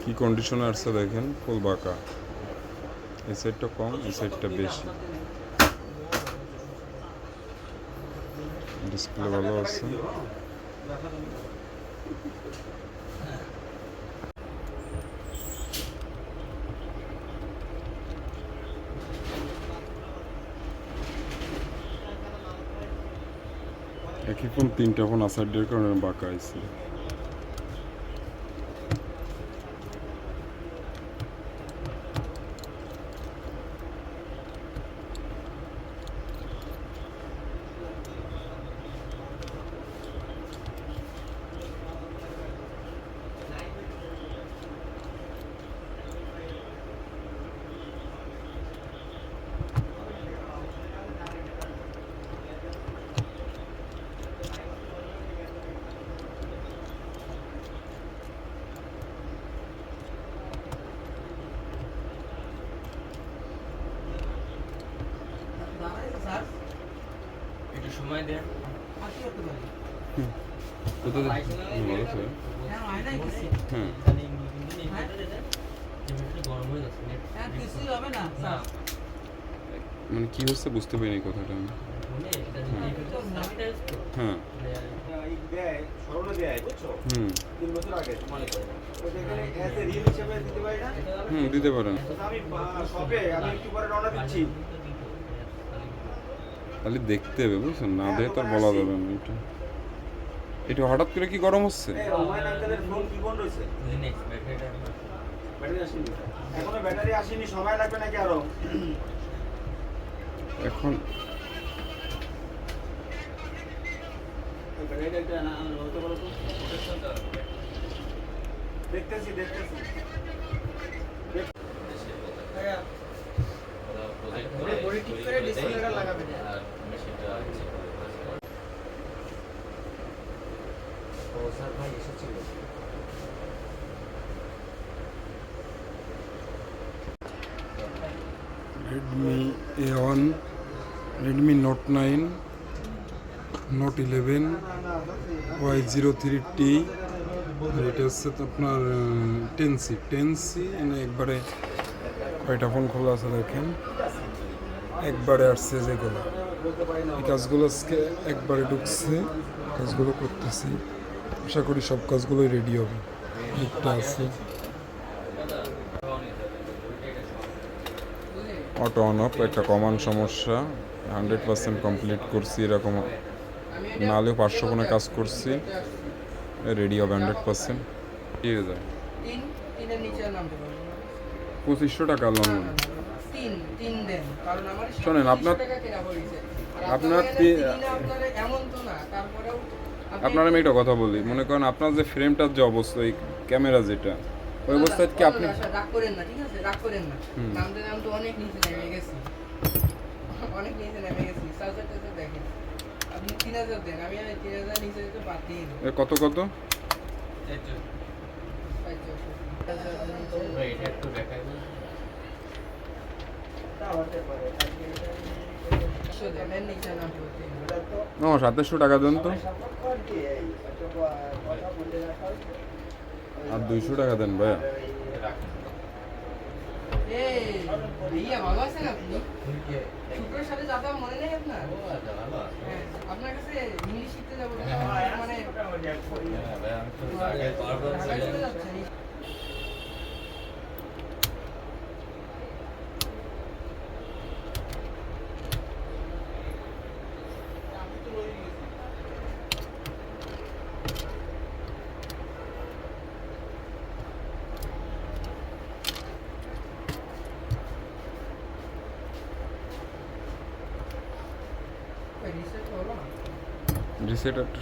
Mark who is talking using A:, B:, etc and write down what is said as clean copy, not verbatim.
A: কি কন্ডিশনে আসছে দেখেন, ফুল বাঁকা। এই সাইডটা কম, এই সাইডটা বেশি। ডিসপ্লে ভালো আছে। একই ফোন তিনটা ফোন আসার কারণে বাঁকা আছে।
B: একটু সময় দেন।
A: কোথা থেকে ভালো আছে? হ্যাঁ, মানে কি হচ্ছে বুঝতে পারিনি কথাটা আমি। হ্যাঁ, দিতে পারেন। খালি দেখতে হবে, বুঝছেন, না দেখে তো আর বলা যাবে না। এটা এটা হঠাৎ করে কি গরম হচ্ছে?
C: এখনো ব্যাটারি আসেনি, সময় লাগবে নাকি আরো?
A: এখন
C: দেখতেছি দেখতেছি। ভাই এসেছিল।
A: Redmi A1, Redmi note 9, note 11, Y03T। আর এটা হচ্ছে তো আপনার 10C মানে একবারে কয়টা ফোন খোলা আছে দেখেন, একবারে আসছে যেগুলো। এই কাজগুলো আজকে একবারে ঢুকছে, কাজগুলো করতেছি। আশা করি সব কাজগুলোই রেডি হবে। একটা আছে অটো অন অফ, একটা কমন সমস্যা, 100% কমপ্লিট করছি। এরকম নাহলেও 500 ফোনে কাজ করছি, রেডি হবে 100%। ঠিক আছে, 2500 টাকা লোন। শোনেন, আপনার আমি একটা কথা বলি, মনে করেন আপনার যে ফ্রেমটার যে অবস্থা, এই ক্যামেরা যেটা, ওই অবস্থায় কি আপনি
D: রাগ করেন না, ঠিক আছে? রাগ করেন না। নামতে নামতে অনেক নিচে নেমে গেছি, অনেক নিচে নেমে গেছি। সার্জারটা দেখেন, আপনি 3000 দেন, আমি 3000 নিচে যেতে পারছি।
A: কত কত ও 2700 টাকা দেন তো, আর 200 টাকা দেন ভাইয়া।
D: ভালো আছেন আপনি? শুক্রের সাথে যাতাম মনে নেই আপনার? আপনার কাছে ইংলিশ শিখতে যাবো, মানে ঢাকায় চলে যাচ্ছেন? রিসেট হলো না?
A: রিসেট একটা